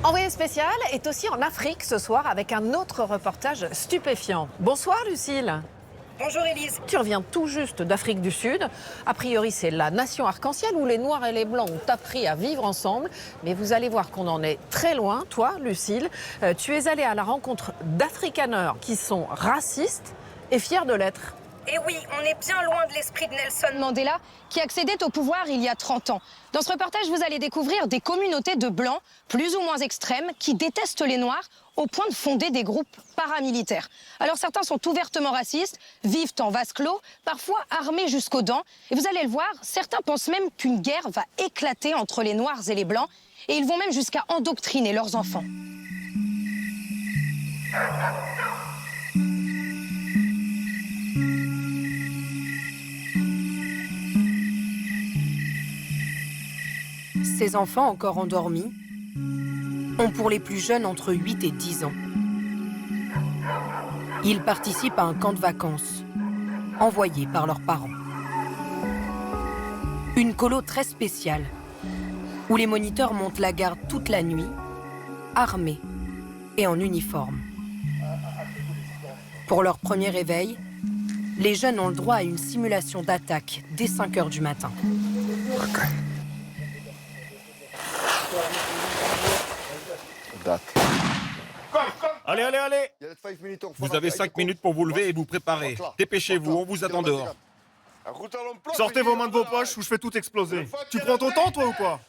Envoyé spécial est aussi en Afrique ce soir avec un autre reportage stupéfiant. Bonsoir Lucille. Bonjour Élise. Tu reviens tout juste d'Afrique du Sud. A priori, c'est la nation arc-en-ciel où les Noirs et les Blancs ont appris à vivre ensemble. Mais vous allez voir qu'on en est très loin. Toi, Lucille, tu es allée à la rencontre d'Afrikaners qui sont racistes et fiers de l'être. Et oui, on est bien loin de l'esprit de Nelson Mandela, qui accédait au pouvoir il y a 30 ans. Dans ce reportage, vous allez découvrir des communautés de Blancs, plus ou moins extrêmes, qui détestent les Noirs au point de fonder des groupes paramilitaires. Alors certains sont ouvertement racistes, vivent en vase clos, parfois armés jusqu'aux dents. Et vous allez le voir, certains pensent même qu'une guerre va éclater entre les Noirs et les Blancs. Et ils vont même jusqu'à endoctriner leurs enfants. Ces enfants encore endormis ont pour les plus jeunes entre 8 et 10 ans. Ils participent à un camp de vacances, envoyé par leurs parents. Une colo très spéciale, où les moniteurs montent la garde toute la nuit, armés et en uniforme. Pour leur premier réveil, les jeunes ont le droit à une simulation d'attaque dès 5 h du matin. Allez, allez, allez! Vous avez 5 minutes pour vous lever et vous préparer. Dépêchez-vous, on vous attend dehors. Sortez vos mains de vos poches ou je fais tout exploser. Tu prends ton temps, toi, ou quoi?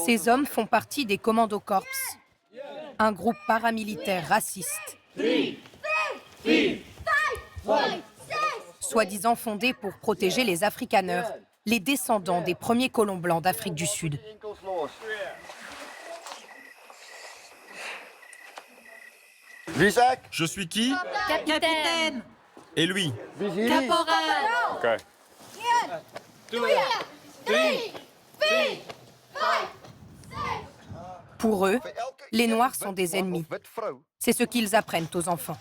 Ces hommes font partie des Commando Corps, un groupe paramilitaire raciste. Soi-disant fondé pour protéger les Afrikaners, les descendants des premiers colons blancs d'Afrique du Sud. Je suis qui? Capitaine. Et lui? Caporal. Pour eux, les Noirs sont des ennemis. C'est ce qu'ils apprennent aux enfants.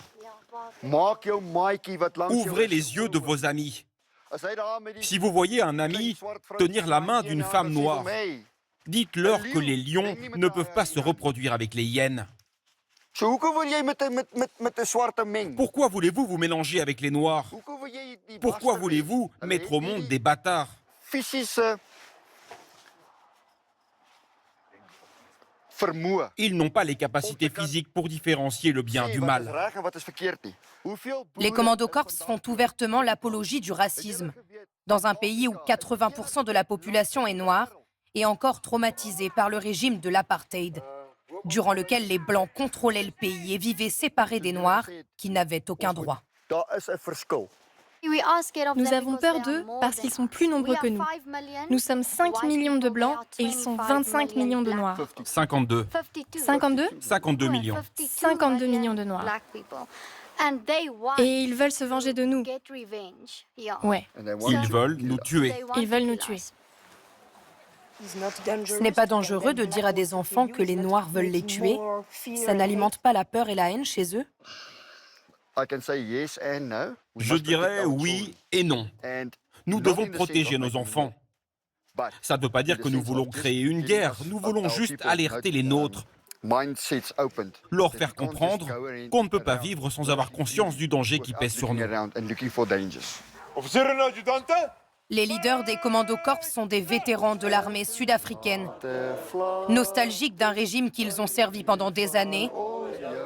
Ouvrez les yeux de vos amis. Si vous voyez un ami tenir la main d'une femme noire, dites-leur que les lions ne peuvent pas se reproduire avec les hyènes. Pourquoi voulez-vous vous mélanger avec les Noirs? Pourquoi voulez-vous mettre au monde des bâtards? Ils n'ont pas les capacités physiques pour différencier le bien du mal. Les Commando Corps font ouvertement l'apologie du racisme, dans un pays où 80% de la population est noire et encore traumatisée par le régime de l'apartheid, durant lequel les Blancs contrôlaient le pays et vivaient séparés des Noirs qui n'avaient aucun droit. Nous avons peur d'eux parce qu'ils sont plus nombreux que nous. Nous sommes 5 millions de Blancs et ils sont 25 millions de Noirs. 52. 52 52 millions. 52 millions de Noirs. Et ils veulent se venger de nous. Ouais, Ils veulent nous tuer. ils veulent nous tuer. Ce n'est pas dangereux de dire à des enfants que les Noirs veulent les tuer. Ça n'alimente pas la peur et la haine chez eux. Je dirais oui et non. Nous devons protéger nos enfants. Ça ne veut pas dire que nous voulons créer une guerre. Nous voulons juste alerter les nôtres, leur faire comprendre qu'on ne peut pas vivre sans avoir conscience du danger qui pèse sur nous. Les leaders des Commando Corps sont des vétérans de l'armée sud-africaine, nostalgiques d'un régime qu'ils ont servi pendant des années,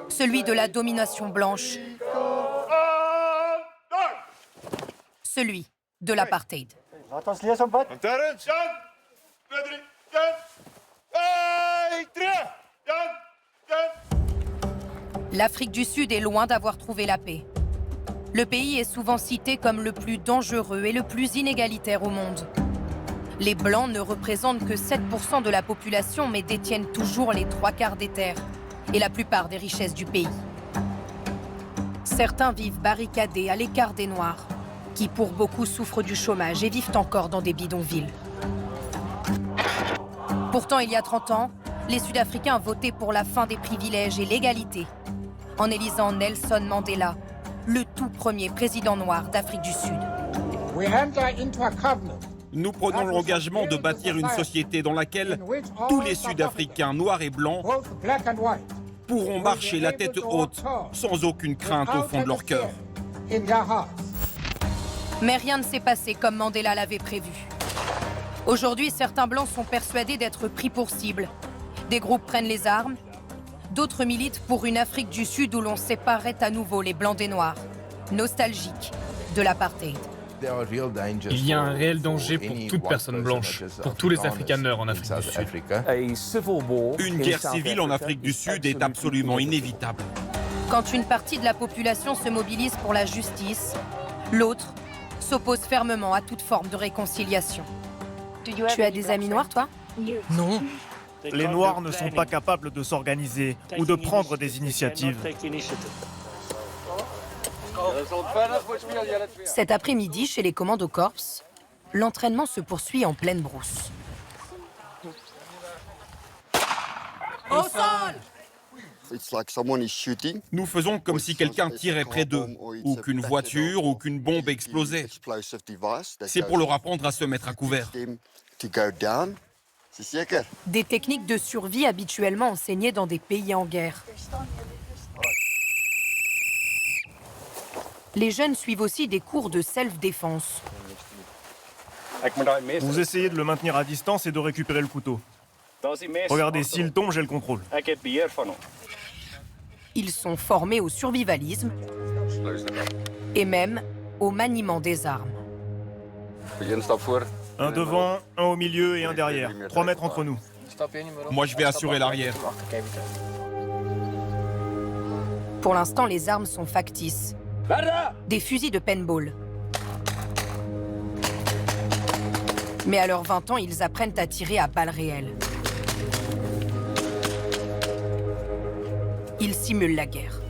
celui de la domination blanche, celui de l'apartheid. L'Afrique du Sud est loin d'avoir trouvé la paix. Le pays est souvent cité comme le plus dangereux et le plus inégalitaire au monde. Les Blancs ne représentent que 7% de la population, mais détiennent toujours les 3/4 des terres et la plupart des richesses du pays. Certains vivent barricadés à l'écart des Noirs, qui pour beaucoup souffrent du chômage et vivent encore dans des bidonvilles. Pourtant, il y a 30 ans, les Sud-Africains votaient pour la fin des privilèges et l'égalité, en élisant Nelson Mandela, le tout premier président noir d'Afrique du Sud. We enter into a covenant Nous prenons l'engagement de bâtir une société dans laquelle tous les Sud-Africains, noirs et blancs, pourront marcher la tête haute, sans aucune crainte au fond de leur cœur. Mais rien ne s'est passé comme Mandela l'avait prévu. Aujourd'hui, certains Blancs sont persuadés d'être pris pour cible. Des groupes prennent les armes, d'autres militent pour une Afrique du Sud où l'on séparait à nouveau les Blancs des Noirs, nostalgiques de l'apartheid. Il y a un réel danger pour toute personne blanche, pour tous les Afrikaners en Afrique du Sud. Une guerre civile en Afrique du Sud est absolument inévitable. Quand une partie de la population se mobilise pour la justice, l'autre s'oppose fermement à toute forme de réconciliation. Tu as des amis noirs, toi? Non. Les Noirs ne sont pas capables de s'organiser ou de prendre des initiatives. Cet après-midi, chez les Commando Corps, l'entraînement se poursuit en pleine brousse. Au sol! Nous faisons comme si quelqu'un tirait près d'eux, ou qu'une voiture ou qu'une bombe explosait. C'est pour leur apprendre à se mettre à couvert. Des techniques de survie habituellement enseignées dans des pays en guerre. Les jeunes suivent aussi des cours de self-défense. Vous essayez de le maintenir à distance et de récupérer le couteau. Regardez, s'il tombe, j'ai le contrôle. Ils sont formés au survivalisme et même au maniement des armes. Un devant, un au milieu et un derrière. 3 mètres entre nous. Moi, je vais assurer l'arrière. Pour l'instant, les armes sont factices. Des fusils de paintball. Mais à leurs 20 ans, ils apprennent à tirer à balles réelles. Ils simulent la guerre.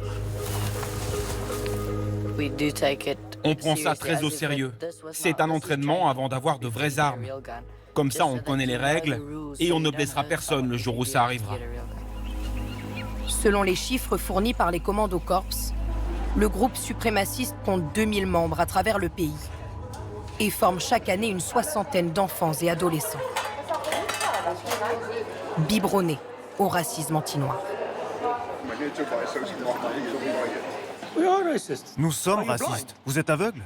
On prend ça très au sérieux. C'est un entraînement avant d'avoir de vraies armes. Comme ça, on connaît les règles et on ne blessera personne le jour où ça arrivera. Selon les chiffres fournis par les Commando Corps, le groupe suprémaciste compte 2000 membres à travers le pays et forme chaque année une 60aine d'enfants et adolescents. Biberonnés au racisme anti-noir. Nous sommes racistes. Vous êtes aveugle?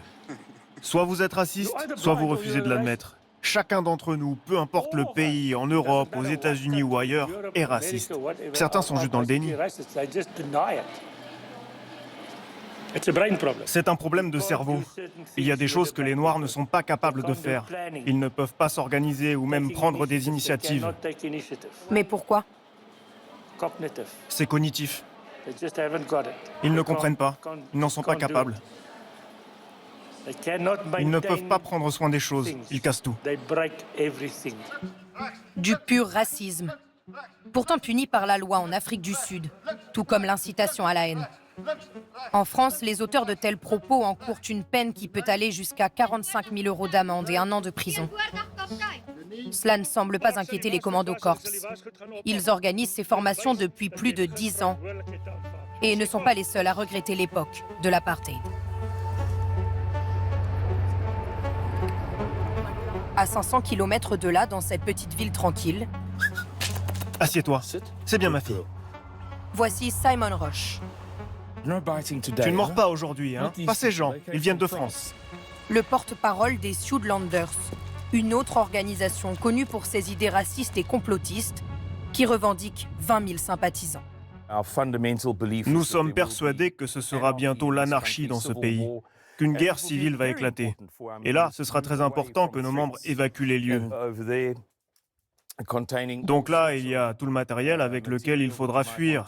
Soit vous êtes raciste, soit vous refusez de l'admettre. Chacun d'entre nous, peu importe le pays, en Europe, aux États-Unis ou ailleurs, est raciste. Certains sont juste dans le déni. C'est un problème de cerveau. Il y a des choses que les Noirs ne sont pas capables de faire. Ils ne peuvent pas s'organiser ou même prendre des initiatives. Mais pourquoi? C'est cognitif. Ils ne comprennent pas. Ils n'en sont pas capables. Ils ne peuvent pas prendre soin des choses. Ils cassent tout. Du pur racisme. Pourtant puni par la loi en Afrique du Sud, tout comme l'incitation à la haine. En France, les auteurs de tels propos encourent une peine qui peut aller jusqu'à 45 000 € d'amende et 1 an de prison. Cela ne semble pas inquiéter les Commando Corps. Ils organisent ces formations depuis plus de 10 ans et ne sont pas les seuls à regretter l'époque de l'apartheid. À 500 km de là, dans cette petite ville tranquille, Assieds-toi. C'est bien ma fille. voici Simon Rush. Tu ne mords pas aujourd'hui, hein? Pas ces gens. Ils viennent de France. Le porte-parole des Südlanders, une autre organisation connue pour ses idées racistes et complotistes qui revendique 20 000 sympathisants. Nous sommes persuadés que ce sera bientôt l'anarchie dans ce pays, qu'une guerre civile va éclater. Et là, ce sera très important que nos membres évacuent les lieux. Donc là, il y a tout le matériel avec lequel il faudra fuir.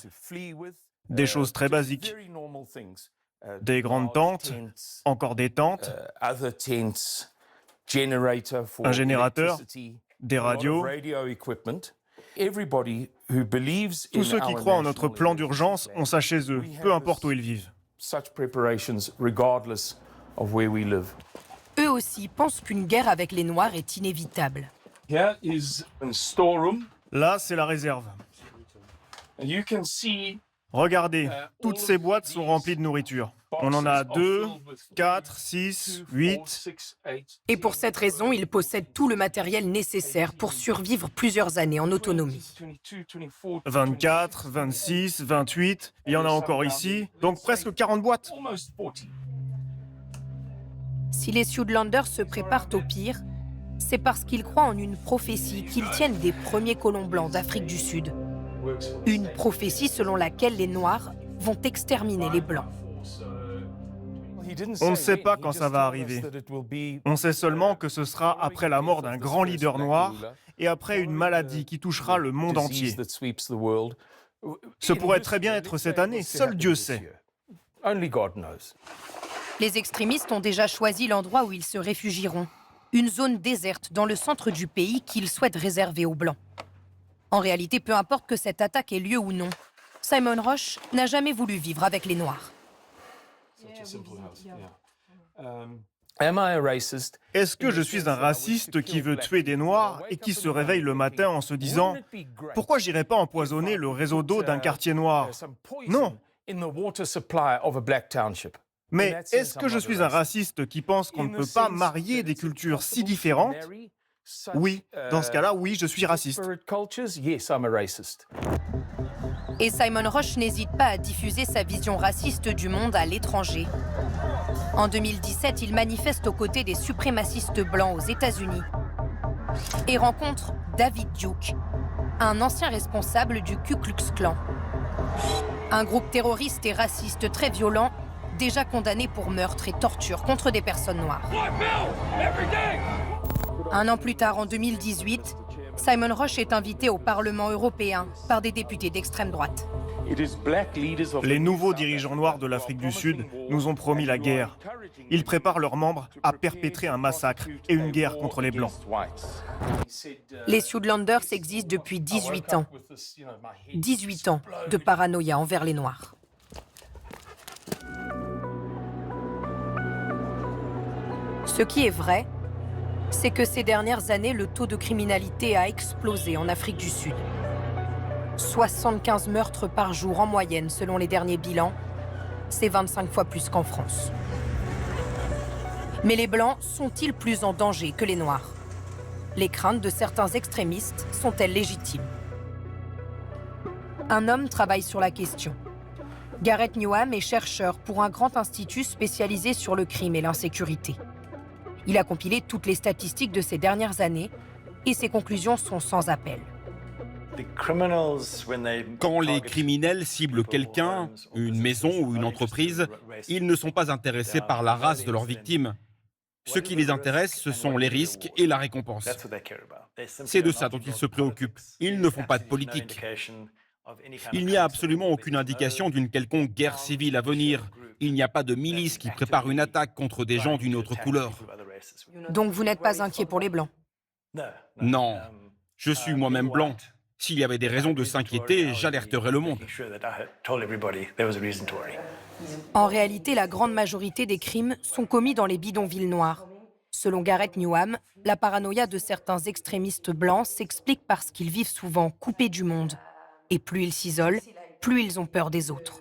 Des choses très basiques. Des grandes tentes, encore des tentes, un générateur, des radios. Tous ceux qui croient en notre plan d'urgence ont ça chez eux, peu importe où ils vivent. Eux aussi pensent qu'une guerre avec les Noirs est inévitable. Là, c'est la réserve. Regardez, toutes ces boîtes sont remplies de nourriture. On en a 2, 4, 6, 8. Et pour cette raison, ils possèdent tout le matériel nécessaire pour survivre plusieurs années en autonomie. 24, 26, 28, il y en a encore ici, donc presque 40 boîtes. Si les Südländer se préparent au pire, c'est parce qu'ils croient en une prophétie qu'ils tiennent des premiers colons blancs d'Afrique du Sud. Une prophétie selon laquelle les Noirs vont exterminer les Blancs. On ne sait pas quand ça va arriver. On sait seulement que ce sera après la mort d'un grand leader noir et après une maladie qui touchera le monde entier. Ce pourrait très bien être cette année, seul Dieu sait. Les extrémistes ont déjà choisi l'endroit où ils se réfugieront. Une zone déserte dans le centre du pays qu'ils souhaitent réserver aux Blancs. En réalité, peu importe que cette attaque ait lieu ou non, Simon Roche n'a jamais voulu vivre avec les Noirs. Est-ce que je suis un raciste qui veut tuer des Noirs et qui se réveille le matin en se disant « Pourquoi j'irais pas empoisonner le réseau d'eau d'un quartier noir ?» Non. Mais est-ce que je suis un raciste qui pense qu'on ne peut pas marier des cultures si différentes? Oui, dans ce cas-là, oui, je suis raciste. Et Simon Roche n'hésite pas à diffuser sa vision raciste du monde à l'étranger. En 2017, il manifeste aux côtés des suprémacistes blancs aux États-Unis et rencontre David Duke, un ancien responsable du Ku Klux Klan. Un groupe terroriste et raciste très violent, déjà condamné pour meurtre et torture contre des personnes noires. Un an plus tard, en 2018, Simon Roche est invité au Parlement européen par des députés d'extrême droite. Les nouveaux dirigeants noirs de l'Afrique du Sud nous ont promis la guerre. Ils préparent leurs membres à perpétrer un massacre et une guerre contre les Blancs. Les Südländers existent depuis 18 ans. 18 ans de paranoïa envers les Noirs. Ce qui est vrai, c'est que ces dernières années, le taux de criminalité a explosé en Afrique du Sud. 75 meurtres par jour en moyenne, selon les derniers bilans. C'est 25 fois plus qu'en France. Mais les Blancs sont-ils plus en danger que les Noirs? Les craintes de certains extrémistes sont-elles légitimes? Un homme travaille sur la question. Gareth Newham est chercheur pour un grand institut spécialisé sur le crime et l'insécurité. Il a compilé toutes les statistiques de ces dernières années et ses conclusions sont sans appel. Quand les criminels ciblent quelqu'un, une maison ou une entreprise, ils ne sont pas intéressés par la race de leurs victimes. Ce qui les intéresse, ce sont les risques et la récompense. C'est de ça dont ils se préoccupent. Ils ne font pas de politique. Il n'y a absolument aucune indication d'une quelconque guerre civile à venir. Il n'y a pas de milice qui prépare une attaque contre des gens d'une autre couleur. Donc vous n'êtes pas inquiet pour les Blancs? Non, je suis moi-même blanc. S'il y avait des raisons de s'inquiéter, j'alerterais le monde. En réalité, la grande majorité des crimes sont commis dans les bidonvilles noirs. Selon Gareth Newham, la paranoïa de certains extrémistes blancs s'explique parce qu'ils vivent souvent coupés du monde. Et plus ils s'isolent, plus ils ont peur des autres.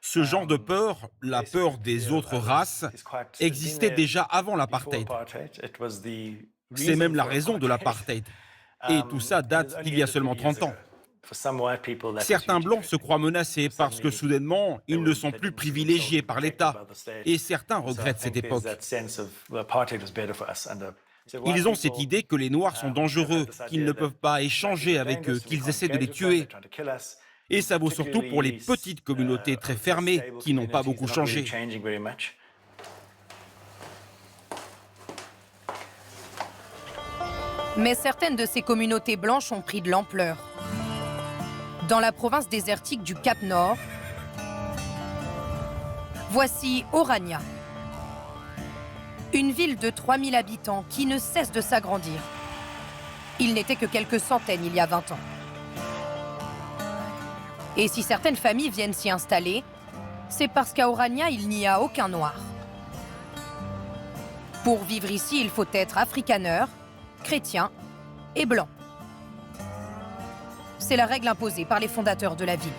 Ce genre de peur, la peur des autres races, existait déjà avant l'apartheid. C'est même la raison de l'apartheid. Et tout ça date d'il y a seulement 30 ans. Certains Blancs se croient menacés parce que soudainement, ils ne sont plus privilégiés par l'État. Et certains regrettent cette époque. Ils ont cette idée que les Noirs sont dangereux, qu'ils ne peuvent pas échanger avec eux, qu'ils essaient de les tuer. Et ça vaut surtout pour les petites communautés très fermées qui n'ont pas beaucoup changé. Mais certaines de ces communautés blanches ont pris de l'ampleur. Dans la province désertique du Cap-Nord, voici Orania, une ville de 3000 habitants qui ne cesse de s'agrandir. Il n'était que quelques centaines il y a 20 ans. Et si certaines familles viennent s'y installer, c'est parce qu'à Orania, il n'y a aucun noir. Pour vivre ici, il faut être afrikaner, chrétien et blanc. C'est la règle imposée par les fondateurs de la ville.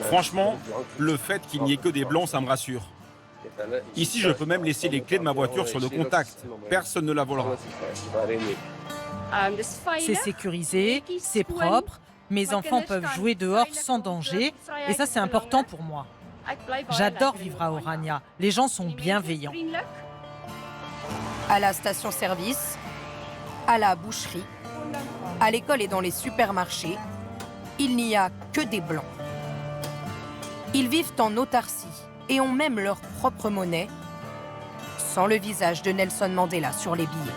Franchement, le fait qu'il n'y ait que des blancs, ça me rassure. Ici, je peux même laisser les clés de ma voiture sur le contact. Personne ne la volera. C'est sécurisé, c'est propre, mes enfants peuvent jouer dehors sans danger et ça c'est important pour moi. J'adore vivre à Orania, les gens sont bienveillants. À la station-service, à la boucherie, à l'école et dans les supermarchés, il n'y a que des blancs. Ils vivent en autarcie et ont même leur propre monnaie, sans le visage de Nelson Mandela sur les billets.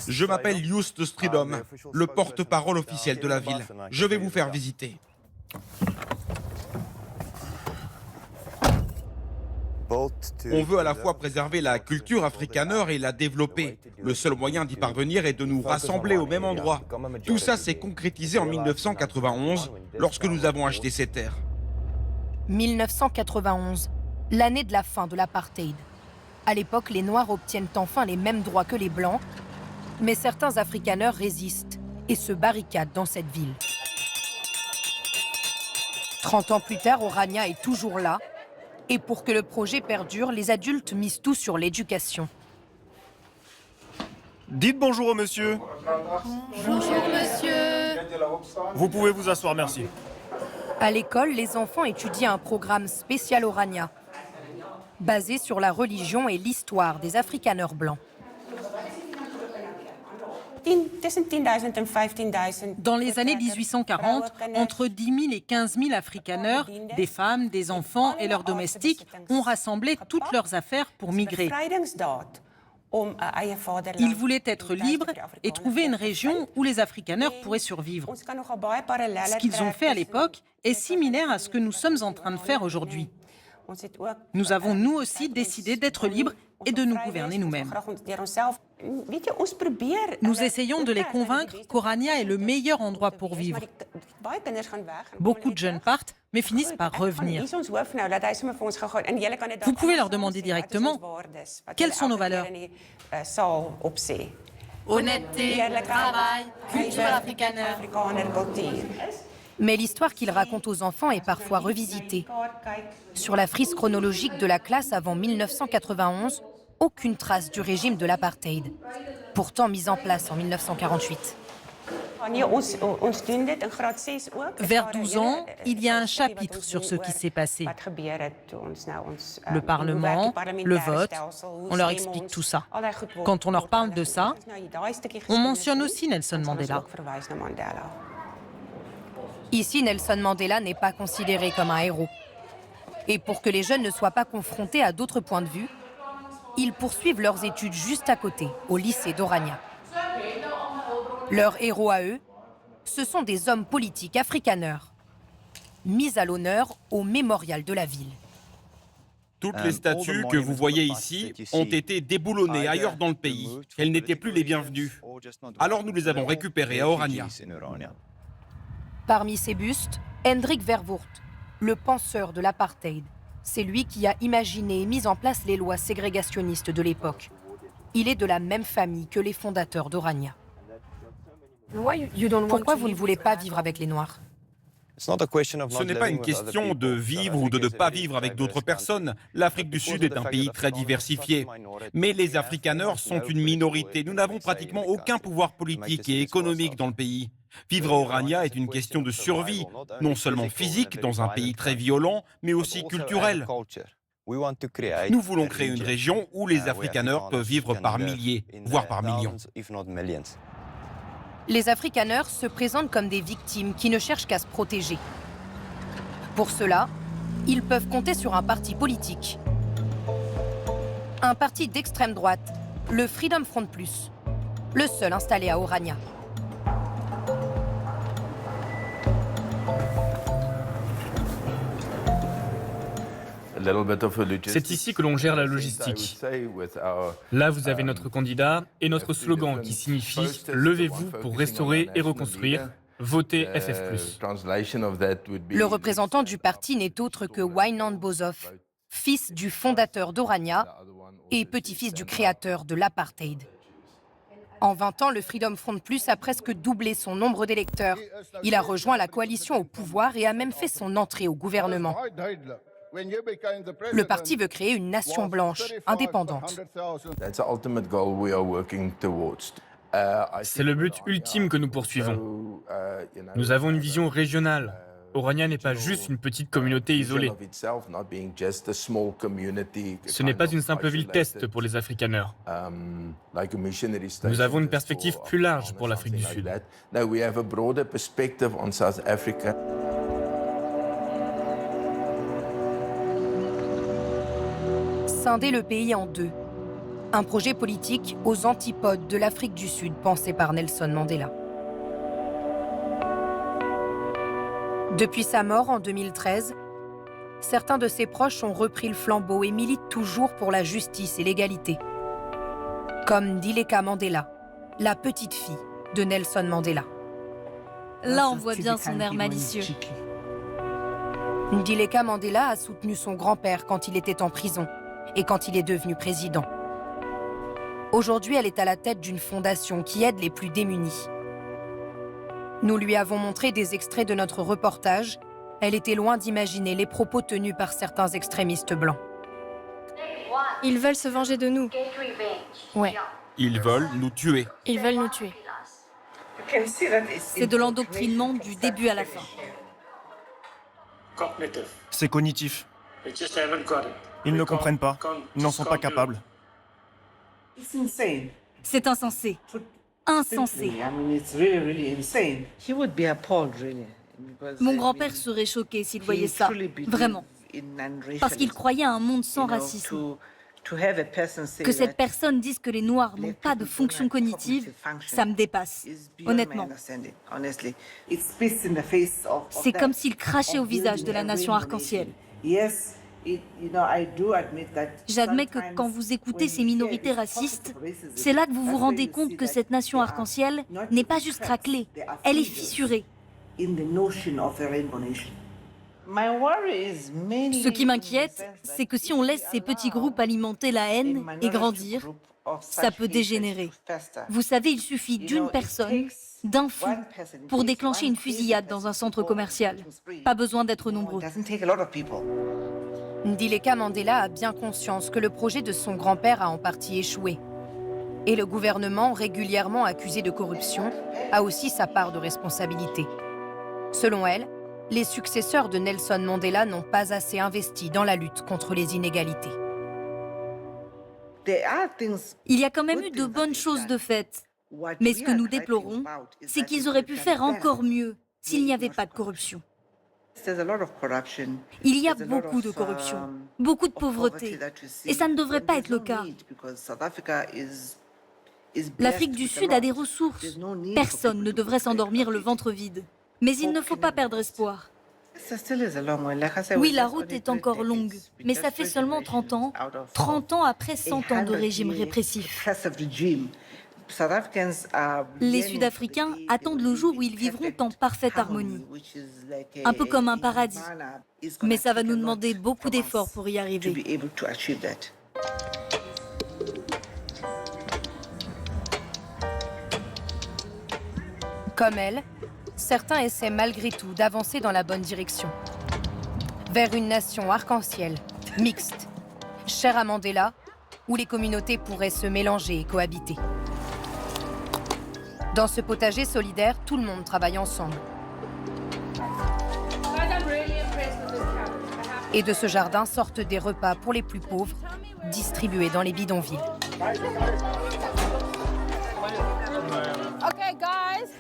Je m'appelle Joost Stridom, le porte-parole officiel de la ville. Je vais vous faire visiter. On veut à la fois préserver la culture afrikaner et la développer. Le seul moyen d'y parvenir est de nous rassembler au même endroit. Tout ça s'est concrétisé en 1991, lorsque nous avons acheté ces terres. 1991, l'année de la fin de l'apartheid. À l'époque, les Noirs obtiennent enfin les mêmes droits que les Blancs, mais certains afrikaners résistent et se barricadent dans cette ville. 30 ans plus tard, Orania est toujours là, et pour que le projet perdure, les adultes misent tout sur l'éducation. Dites bonjour au monsieur. Bonjour monsieur. Vous pouvez vous asseoir, merci. À l'école, les enfants étudient un programme spécial Orania, basé sur la religion et l'histoire des afrikaners blancs. Dans les années 1840, entre 10 000 et 15 000 afrikaners, des femmes, des enfants et leurs domestiques, ont rassemblé toutes leurs affaires pour migrer. Ils voulaient être libres et trouver une région où les afrikaners pourraient survivre. Ce qu'ils ont fait à l'époque est similaire à ce que nous sommes en train de faire aujourd'hui. Nous avons nous aussi décidé d'être libres et de nous gouverner nous-mêmes. Nous essayons de les convaincre qu'Orania est le meilleur endroit pour vivre. Beaucoup de jeunes partent, mais finissent par revenir. Vous pouvez leur demander directement quelles sont nos valeurs. Honnêteté, travail, culture afrikaner. Mais l'histoire qu'il raconte aux enfants est parfois revisitée. Sur la frise chronologique de la classe avant 1991, aucune trace du régime de l'apartheid, pourtant mis en place en 1948. Vers 12 ans, il y a un chapitre sur ce qui s'est passé. Le Parlement, le vote, on leur explique tout ça. Quand on leur parle de ça, on mentionne aussi Nelson Mandela. Ici, Nelson Mandela n'est pas considéré comme un héros. Et pour que les jeunes ne soient pas confrontés à d'autres points de vue, ils poursuivent leurs études juste à côté, au lycée d'Orania. Leurs héros à eux, ce sont des hommes politiques afrikaners, mis à l'honneur au mémorial de la ville. Toutes les statues que vous voyez ici ont été déboulonnées ailleurs dans le pays. Elles n'étaient plus les bienvenues. Alors nous les avons récupérées à Orania. Parmi ces bustes, Hendrik Verwoerd, le penseur de l'apartheid. C'est lui qui a imaginé et mis en place les lois ségrégationnistes de l'époque. Il est de la même famille que les fondateurs d'Orania. Pourquoi vous ne voulez pas vivre avec les Noirs ? Ce n'est pas une question de vivre ou de ne pas vivre avec d'autres personnes. L'Afrique du Sud est un pays très diversifié. Mais les afrikaners sont une minorité. Nous n'avons pratiquement aucun pouvoir politique et économique dans le pays. Vivre à Orania est une question de survie, non seulement physique dans un pays très violent, mais aussi culturel. Nous voulons créer une région où les afrikaners peuvent vivre par milliers, voire par millions. Les afrikaners se présentent comme des victimes qui ne cherchent qu'à se protéger. Pour cela, ils peuvent compter sur un parti politique. Un parti d'extrême droite, le Freedom Front Plus, le seul installé à Orania. C'est ici que l'on gère la logistique. Là, vous avez notre candidat et notre slogan qui signifie « Levez-vous pour restaurer et reconstruire, votez FF+. » Le représentant du parti n'est autre que Wynand Boshoff. fils du fondateur d'Orania et petit-fils du créateur de l'apartheid. En 20 ans, le Freedom Front Plus a presque doublé son nombre d'électeurs. Il a rejoint la coalition au pouvoir et a même fait son entrée au gouvernement. Le parti veut créer une nation blanche, indépendante. C'est le but ultime que nous poursuivons. Nous avons une vision régionale. Orania n'est pas juste une petite communauté isolée. Ce n'est pas une simple ville test pour les Afrikaners. Nous avons une perspective plus large pour l'Afrique du Sud. Scinder le pays en deux. Un projet politique aux antipodes de l'Afrique du Sud pensé par Nelson Mandela. Depuis sa mort en 2013, certains de ses proches ont repris le flambeau et militent toujours pour la justice et l'égalité. Comme Ndileka Mandela, la petite fille de Nelson Mandela. Là, on voit bien son air malicieux. Ndileka Mandela a soutenu son grand-père quand il était en prison et quand il est devenu président. Aujourd'hui, elle est à la tête d'une fondation qui aide les plus démunis. Nous lui avons montré des extraits de notre reportage. Elle était loin d'imaginer les propos tenus par certains extrémistes blancs. Ils veulent se venger de nous. Ouais, Ils veulent nous tuer. ils veulent nous tuer. C'est de l'endoctrinement du début à la fin. C'est cognitif. Ils ne comprennent pas. Ils n'en sont pas capables. C'est insensé. Insensé. Mon grand-père serait choqué s'il voyait ça, vraiment. Parce qu'il croyait à un monde sans racisme. Que cette personne dise que les Noirs n'ont pas de fonction cognitive, ça me dépasse, honnêtement. C'est comme s'il crachait au visage de la nation arc-en-ciel. J'admets que quand vous écoutez ces minorités racistes, c'est là que vous vous rendez compte que cette nation arc-en-ciel n'est pas juste raclée, elle est fissurée. Ce qui m'inquiète, c'est que si on laisse ces petits groupes alimenter la haine et grandir, ça peut dégénérer. Vous savez, il suffit d'une personne, d'un fou, pour déclencher une fusillade dans un centre commercial. Pas besoin d'être nombreux. Ndileka Mandela a bien conscience que le projet de son grand-père a en partie échoué. Et le gouvernement, régulièrement accusé de corruption, a aussi sa part de responsabilité. Selon elle, les successeurs de Nelson Mandela n'ont pas assez investi dans la lutte contre les inégalités. Il y a quand même eu de bonnes choses de fait. Mais ce que nous déplorons, c'est qu'ils auraient pu faire encore mieux s'il n'y avait pas de corruption. Il y a beaucoup de corruption, beaucoup de pauvreté, et ça ne devrait pas être le cas. L'Afrique du Sud a des ressources. Personne ne devrait s'endormir le ventre vide. Mais il ne faut pas perdre espoir. Oui, la route est encore longue, mais ça fait seulement 30 ans. 30 ans après 100 ans de régime répressif. Les Sud-Africains attendent le jour où ils vivront en parfaite harmonie. Un peu comme un paradis. Mais ça va nous demander beaucoup d'efforts pour y arriver. Comme elle, certains essaient malgré tout d'avancer dans la bonne direction. Vers une nation arc-en-ciel, mixte, chère à Mandela, où les communautés pourraient se mélanger et cohabiter. Dans ce potager solidaire, tout le monde travaille ensemble. Et de ce jardin sortent des repas pour les plus pauvres, distribués dans les bidonvilles.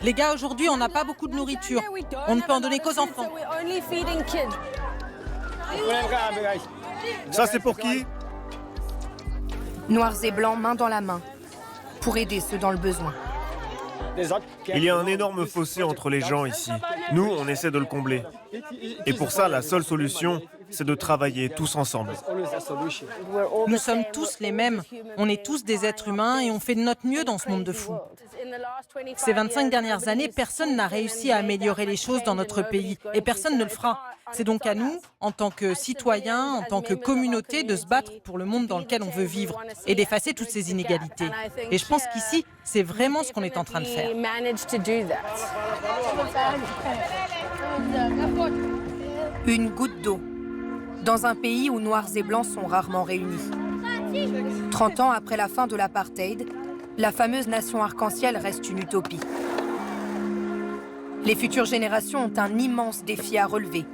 Les gars, aujourd'hui, on n'a pas beaucoup de nourriture. On ne peut en donner qu'aux enfants. Ça, c'est pour qui? Noirs et blancs, main dans la main, pour aider ceux dans le besoin. Il y a un énorme fossé entre les gens ici. Nous, on essaie de le combler. Et pour ça, la seule solution, c'est de travailler tous ensemble. Nous sommes tous les mêmes. On est tous des êtres humains et on fait de notre mieux dans ce monde de fous. Ces 25 dernières années, personne n'a réussi à améliorer les choses dans notre pays et personne ne le fera. C'est donc à nous, en tant que citoyens, en tant que communauté, de se battre pour le monde dans lequel on veut vivre et d'effacer toutes ces inégalités. Et je pense qu'ici, c'est vraiment ce qu'on est en train de faire. Une goutte d'eau, dans un pays où noirs et blancs sont rarement réunis. 30 ans après la fin de l'apartheid, la fameuse nation arc-en-ciel reste une utopie. Les futures générations ont un immense défi à relever.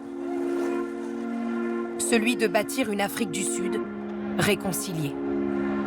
Celui de bâtir une Afrique du Sud réconciliée.